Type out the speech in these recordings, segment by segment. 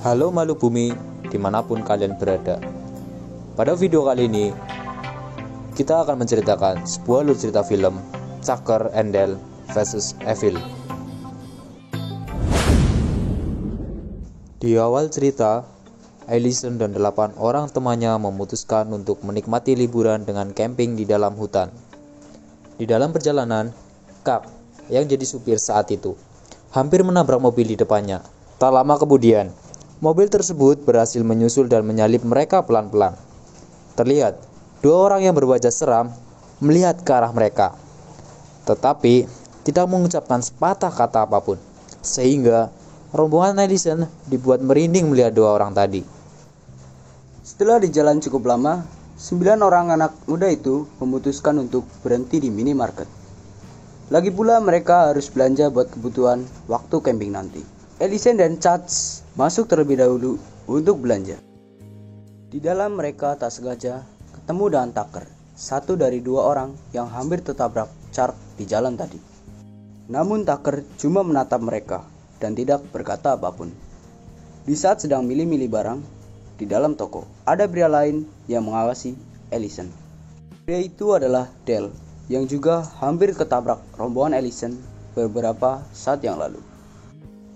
Halo makhluk bumi, dimanapun kalian berada. Pada video kali ini, kita akan menceritakan sebuah alur cerita film Tucker and Dale vs Evil. Di awal cerita, Allison dan 8 orang temannya memutuskan untuk menikmati liburan dengan camping di dalam hutan. Di dalam perjalanan, Kak, yang jadi supir saat itu, hampir menabrak mobil di depannya. Tak lama kemudian, mobil tersebut berhasil menyusul dan menyalip mereka pelan-pelan. Terlihat, 2 orang yang berwajah seram melihat ke arah mereka, tetapi tidak mengucapkan sepatah kata apapun, sehingga rombongan Allison dibuat merinding melihat 2 orang tadi. Setelah di jalan cukup lama, 9 orang anak muda itu memutuskan untuk berhenti di minimarket. Lagi pula mereka harus belanja buat kebutuhan waktu camping nanti. Allison dan Chad masuk terlebih dahulu untuk belanja. Di dalam mereka tak sengaja ketemu dengan Tucker, satu dari 2 orang yang hampir tertabrak Chad di jalan tadi. Namun Tucker cuma menatap mereka dan tidak berkata apapun. Di saat sedang milih-milih barang di dalam toko, ada pria lain yang mengawasi Allison. Pria itu adalah Dale, yang juga hampir ketabrak rombongan Allison beberapa saat yang lalu.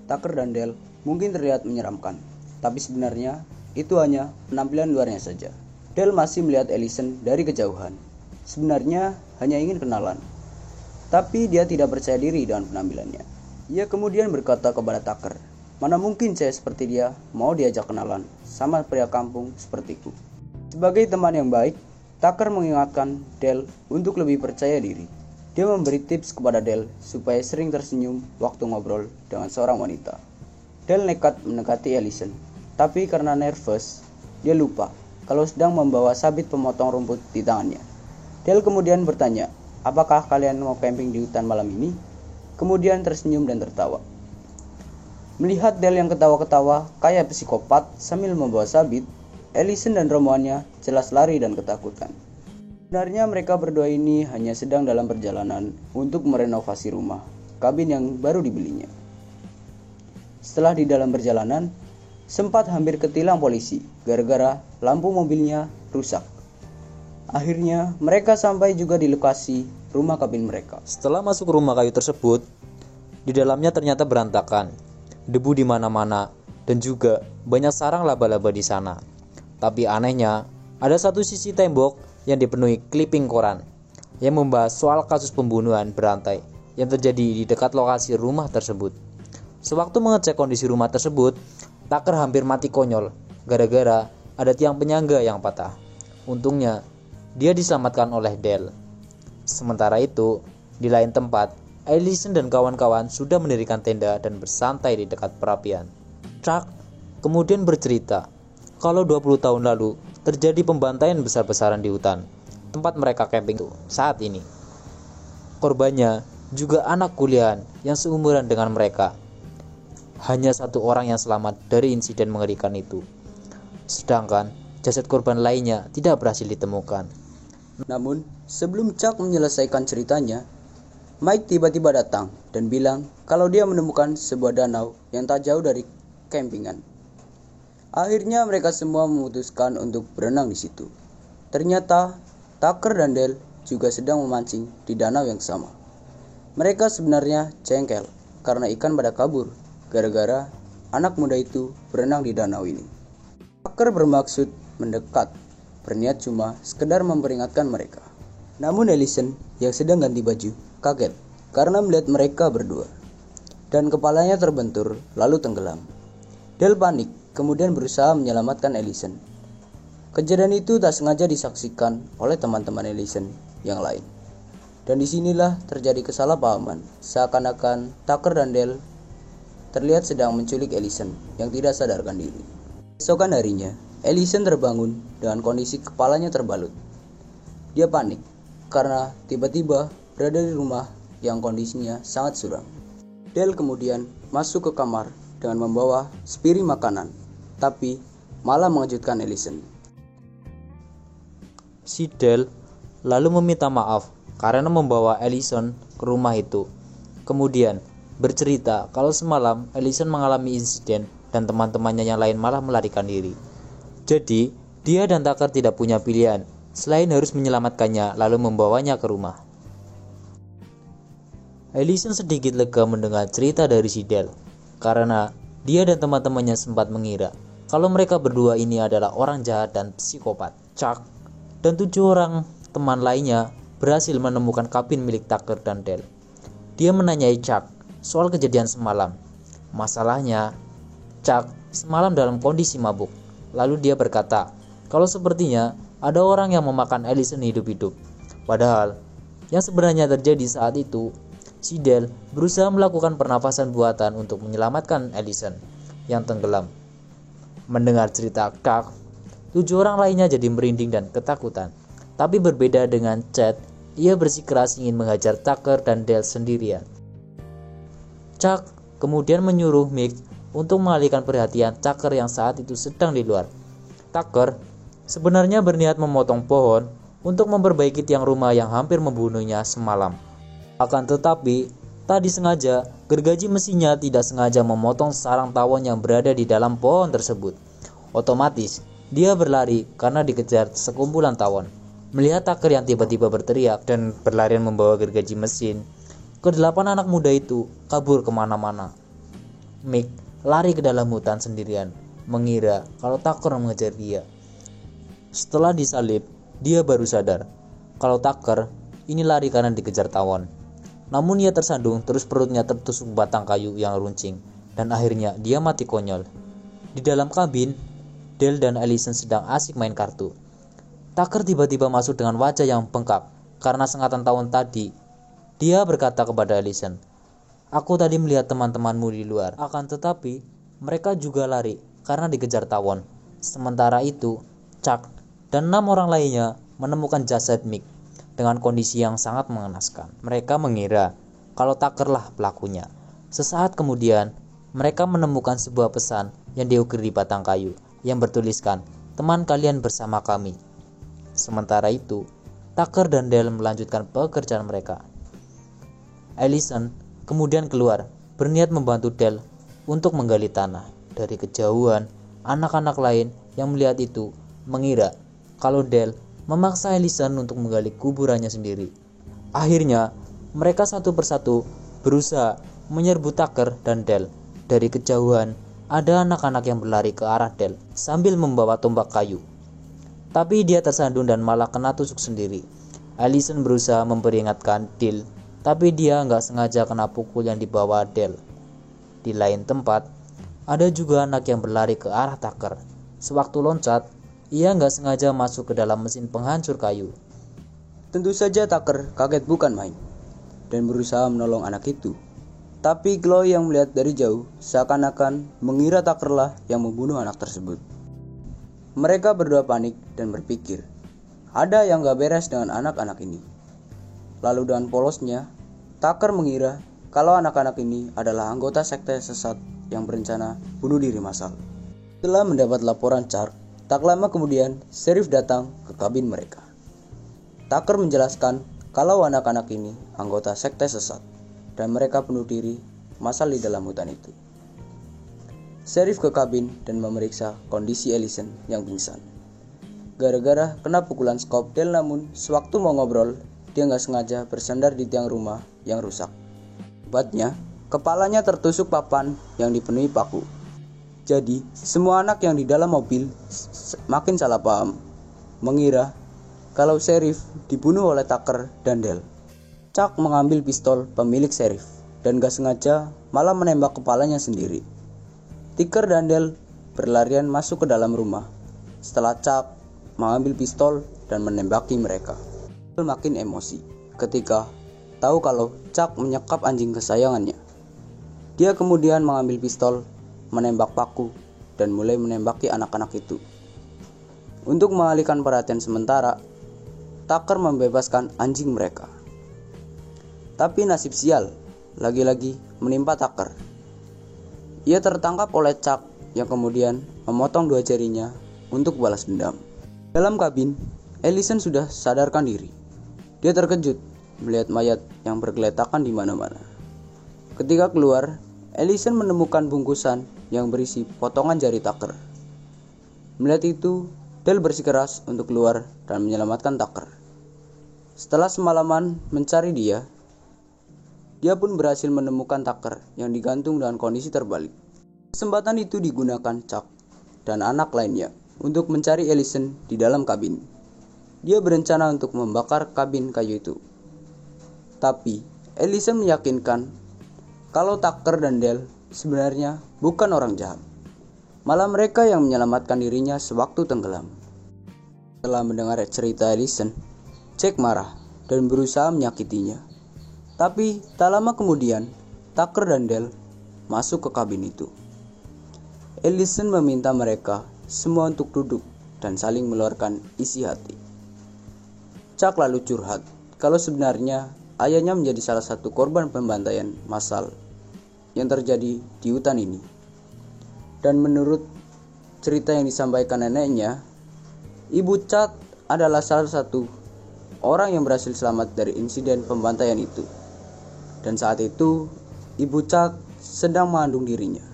Tucker dan Dale mungkin terlihat menyeramkan, tapi sebenarnya itu hanya penampilan luarnya saja. Dale masih melihat Allison dari kejauhan. Sebenarnya hanya ingin kenalan, tapi dia tidak percaya diri dengan penampilannya. Ia kemudian berkata kepada Tucker, "Mana mungkin saya seperti dia mau diajak kenalan sama pria kampung sepertiku." Sebagai teman yang baik, Tucker mengingatkan Dale untuk lebih percaya diri. Dia memberi tips kepada Dale supaya sering tersenyum waktu ngobrol dengan seorang wanita. Dale nekat mendekati Allison, tapi karena nervous, dia lupa kalau sedang membawa sabit pemotong rumput di tangannya. Dale kemudian bertanya, "Apakah kalian mau camping di hutan malam ini?" Kemudian tersenyum dan tertawa. Melihat Dale yang ketawa-ketawa kayak psikopat sambil membawa sabit, Allison dan rombongannya jelas lari dan ketakutan. Sebenarnya mereka berdua ini hanya sedang dalam perjalanan untuk merenovasi rumah kabin yang baru dibelinya. Setelah di dalam perjalanan, sempat hampir ketilang polisi gara-gara lampu mobilnya rusak. Akhirnya mereka sampai juga di lokasi rumah kabin mereka. Setelah masuk ke rumah kayu tersebut, di dalamnya ternyata berantakan, debu di mana-mana, dan juga banyak sarang laba-laba di sana. Tapi anehnya, ada satu sisi tembok yang dipenuhi clipping koran yang membahas soal kasus pembunuhan berantai yang terjadi di dekat lokasi rumah tersebut. Sewaktu mengecek kondisi rumah tersebut, Tucker hampir mati konyol gara-gara ada tiang penyangga yang patah. Untungnya, dia diselamatkan oleh Dale. Sementara itu, di lain tempat, Allison dan kawan-kawan sudah mendirikan tenda dan bersantai di dekat perapian. Chuck kemudian bercerita kalau 20 tahun lalu terjadi pembantaian besar-besaran di hutan tempat mereka camping itu saat ini. Korbannya juga anak kuliahan yang seumuran dengan mereka. Hanya 1 orang yang selamat dari insiden mengerikan itu. Sedangkan jasad korban lainnya tidak berhasil ditemukan. Namun, sebelum Chuck menyelesaikan ceritanya, Mike tiba-tiba datang dan bilang kalau dia menemukan sebuah danau yang tak jauh dari campingan. Akhirnya mereka semua memutuskan untuk berenang di situ. Ternyata Tucker dan Dale juga sedang memancing di danau yang sama. Mereka sebenarnya jengkel karena ikan pada kabur gara-gara anak muda itu berenang di danau ini. Tucker bermaksud mendekat, berniat cuma sekedar memperingatkan mereka. Namun Allison yang sedang ganti baju kaget karena melihat mereka berdua, dan kepalanya terbentur lalu tenggelam. Dale panik, kemudian berusaha menyelamatkan Allison. Kejadian itu tak sengaja disaksikan oleh teman-teman Allison yang lain. Dan disinilah terjadi kesalahpahaman, seakan-akan Tucker dan Dale terlihat sedang menculik Allison yang tidak sadarkan diri. Esokan harinya, Allison terbangun dengan kondisi kepalanya terbalut. Dia panik karena tiba-tiba berada di rumah yang kondisinya sangat suram. Dale kemudian masuk ke kamar dengan membawa sepiring makanan, tapi malah mengejutkan Allison. Si Dale lalu meminta maaf karena membawa Allison ke rumah itu. Kemudian bercerita kalau semalam Allison mengalami insiden dan teman-temannya yang lain malah melarikan diri. Jadi, dia dan Tucker tidak punya pilihan selain harus menyelamatkannya lalu membawanya ke rumah. Allison sedikit lega mendengar cerita dari si Dale, karena dia dan teman-temannya sempat mengira kalau mereka berdua ini adalah orang jahat dan psikopat. Chuck dan 7 orang teman lainnya berhasil menemukan kabin milik Tucker dan Dale. Dia menanyai Chuck soal kejadian semalam. Masalahnya, Chuck semalam dalam kondisi mabuk. Lalu dia berkata kalau sepertinya ada orang yang memakan Allison hidup-hidup. Padahal yang sebenarnya terjadi saat itu, si Dale berusaha melakukan pernafasan buatan untuk menyelamatkan Allison yang tenggelam. Mendengar cerita Chuck, 7 orang lainnya jadi merinding dan ketakutan. Tapi berbeda dengan Chad, ia bersikeras ingin menghajar Tucker dan Dale sendirian. Chuck kemudian menyuruh Mick untuk mengalihkan perhatian Tucker yang saat itu sedang di luar. Tucker sebenarnya berniat memotong pohon untuk memperbaiki tiang rumah yang hampir membunuhnya semalam. Akan tetapi, tak disengaja, gergaji mesinnya tidak sengaja memotong sarang tawon yang berada di dalam pohon tersebut. Otomatis, dia berlari karena dikejar sekumpulan tawon. Melihat Tucker yang tiba-tiba berteriak dan berlarian membawa gergaji mesin, ke-8 anak muda itu kabur kemana-mana. Mick lari ke dalam hutan sendirian, mengira kalau Tucker mengejar dia. Setelah disalib, dia baru sadar kalau Tucker ini lari karena dikejar tawon. Namun ia tersandung, terus perutnya tertusuk batang kayu yang runcing, dan akhirnya dia mati konyol. Di dalam kabin, Dale dan Allison sedang asik main kartu. Tucker tiba-tiba masuk dengan wajah yang bengkak karena sengatan tawon tadi. Dia berkata kepada Allison, "Aku tadi melihat teman-temanmu di luar, akan tetapi mereka juga lari karena dikejar tawon." Sementara itu, Chuck dan 6 orang lainnya menemukan jasad Mick dengan kondisi yang sangat mengenaskan. Mereka mengira kalau Tucker lah pelakunya. Sesaat kemudian, mereka menemukan sebuah pesan yang diukir di batang kayu yang bertuliskan, "Teman kalian bersama kami." Sementara itu, Tucker dan Dale melanjutkan pekerjaan mereka. Allison kemudian keluar, berniat membantu Dale untuk menggali tanah. Dari kejauhan, anak-anak lain yang melihat itu mengira kalau Dale memaksa Allison untuk menggali kuburannya sendiri. Akhirnya, mereka satu persatu berusaha menyerbu Tucker dan Dale. Dari kejauhan, ada anak-anak yang berlari ke arah Dale sambil membawa tombak kayu. Tapi dia tersandung dan malah kena tusuk sendiri. Allison berusaha memperingatkan Dale, tapi dia nggak sengaja kena pukul yang dibawa Dale. Di lain tempat, ada juga anak yang berlari ke arah Tucker. Sewaktu loncat, ia nggak sengaja masuk ke dalam mesin penghancur kayu. Tentu saja Tucker kaget bukan main dan berusaha menolong anak itu. Tapi Chloe yang melihat dari jauh seakan-akan mengira Tucker lah yang membunuh anak tersebut. Mereka berdua panik dan berpikir, ada yang gak beres dengan anak-anak ini. Lalu dengan polosnya, Tucker mengira kalau anak-anak ini adalah anggota sekte sesat yang berencana bunuh diri massal. Setelah mendapat laporan Chuck, tak lama kemudian sheriff datang ke kabin mereka. Tucker menjelaskan kalau anak-anak ini anggota sekte sesat dan mereka bunuh diri massal di dalam hutan itu. Sheriff ke kabin dan memeriksa kondisi Allison yang pingsan. Gara-gara kena pukulan skop Dale, namun sewaktu mau ngobrol, dia nggak sengaja bersandar di tiang rumah yang rusak. Akibatnya, kepalanya tertusuk papan yang dipenuhi paku. Jadi, semua anak yang di dalam mobil makin salah paham, mengira kalau sheriff dibunuh oleh Tucker dan Dale. Chuck mengambil pistol pemilik sheriff dan gak sengaja malah menembak kepalanya sendiri. Tucker dan Dale berlarian masuk ke dalam rumah setelah Chuck mengambil pistol dan menembaki mereka. Dale makin emosi ketika tahu kalau Chuck menyekap anjing kesayangannya. Dia kemudian mengambil pistol, menembak paku, dan mulai menembaki anak-anak itu. Untuk mengalihkan perhatian sementara, Tucker membebaskan anjing mereka. Tapi nasib sial lagi-lagi menimpa Tucker. Ia tertangkap oleh Chuck yang kemudian memotong 2 jarinya untuk balas dendam. Dalam kabin, Allison sudah sadarkan diri. Dia terkejut melihat mayat yang bergeletakan di mana-mana. Ketika keluar, Allison menemukan bungkusan yang berisi potongan jari Tucker. Melihat itu, Dale bersikeras untuk keluar dan menyelamatkan Tucker. Setelah semalaman mencari dia pun berhasil menemukan Tucker yang digantung dengan kondisi terbalik. Kesempatan itu digunakan Chuck dan anak lainnya untuk mencari Ellison di dalam kabin. Dia berencana untuk membakar kabin kayu itu. Tapi Ellison meyakinkan kalau Tucker dan Dale sebenarnya bukan orang jahat. Malah mereka yang menyelamatkan dirinya sewaktu tenggelam. Setelah mendengar cerita Ellison, Jack marah dan berusaha menyakitinya. Tapi tak lama kemudian, Tucker dan Dale masuk ke kabin itu. Ellison meminta mereka semua untuk duduk dan saling meluarkan isi hati. Chuck lalu curhat kalau sebenarnya ayahnya menjadi salah satu korban pembantaian massal yang terjadi di hutan ini. Dan menurut cerita yang disampaikan neneknya, Ibu Chuck adalah salah satu orang yang berhasil selamat dari insiden pembantaian itu. Dan saat itu, Ibu Chuck sedang mengandung dirinya.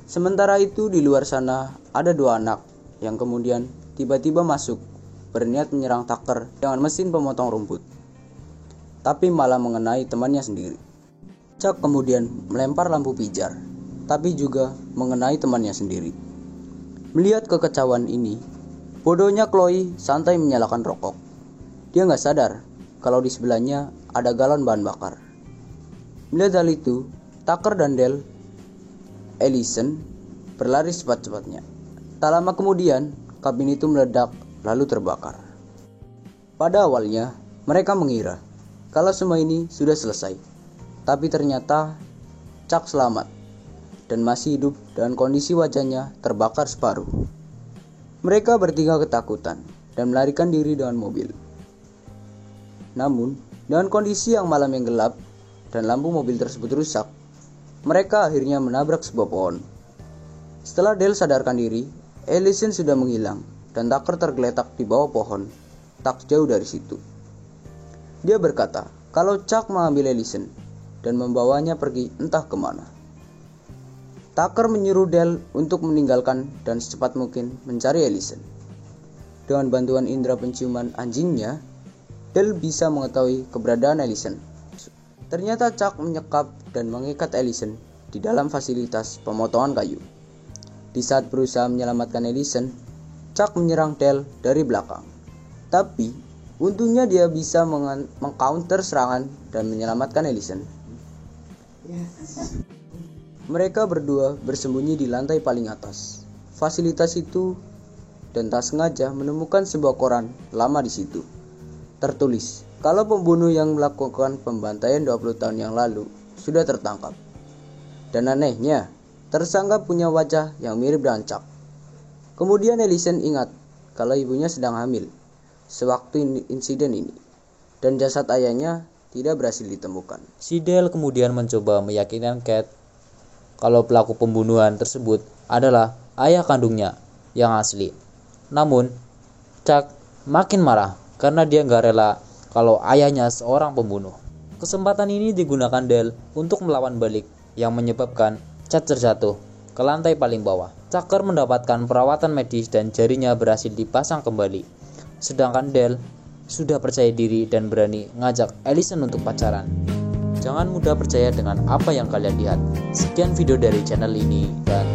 Sementara itu di luar sana ada dua anak yang kemudian tiba-tiba masuk berniat menyerang Tucker dengan mesin pemotong rumput. Tapi malah mengenai temannya sendiri. Chuck kemudian melempar lampu pijar, tapi juga mengenai temannya sendiri. Melihat kekacauan ini, bodohnya Chloe santai menyalakan rokok. Dia gak sadar kalau di sebelahnya ada galon bahan bakar. Melihat hal itu, Tucker dan Dale Ellison berlari cepat-cepatnya. Tak lama kemudian, kabin itu meledak lalu terbakar. Pada awalnya, mereka mengira kalau semua ini sudah selesai. Tapi ternyata Chuck selamat dan masih hidup dengan kondisi wajahnya terbakar separuh. Mereka bertiga ketakutan dan melarikan diri dengan mobil. Namun, dengan kondisi yang malam yang gelap dan lampu mobil tersebut rusak, mereka akhirnya menabrak sebuah pohon. Setelah Dale sadarkan diri, Ellison sudah menghilang dan Tucker tergeletak di bawah pohon, tak jauh dari situ. Dia berkata kalau Chuck mengambil Ellison dan membawanya pergi entah kemana. Tucker menyuruh Dale untuk meninggalkan dan secepat mungkin mencari Ellison. Dengan bantuan indera penciuman anjingnya, Dale bisa mengetahui keberadaan Ellison. Ternyata Chuck menyekap dan mengikat Ellison di dalam fasilitas pemotongan kayu. Di saat berusaha menyelamatkan Ellison, Chuck menyerang Dale dari belakang. Tapi, untungnya dia bisa meng-counter serangan dan menyelamatkan Ellison. Mereka berdua bersembunyi di lantai paling atas fasilitas itu dan tak sengaja menemukan sebuah koran lama di situ. Tertulis kalau pembunuh yang melakukan pembantaian 20 tahun yang lalu sudah tertangkap. Dan anehnya, tersangka punya wajah yang mirip dengan Chuck. Kemudian Ellison ingat kalau ibunya sedang hamil sewaktu insiden ini, dan jasad ayahnya tidak berhasil ditemukan. Si Dale kemudian mencoba meyakinkan Kate kalau pelaku pembunuhan tersebut adalah ayah kandungnya yang asli. Namun, Chuck makin marah karena dia gak rela kalau ayahnya seorang pembunuh. Kesempatan ini digunakan Dale untuk melawan balik yang menyebabkan Chuck terjatuh ke lantai paling bawah. Tucker mendapatkan perawatan medis dan jarinya berhasil dipasang kembali. Sedangkan Dale sudah percaya diri dan berani ngajak Ellison untuk pacaran. Jangan mudah percaya dengan apa yang kalian lihat. Sekian video dari channel ini dan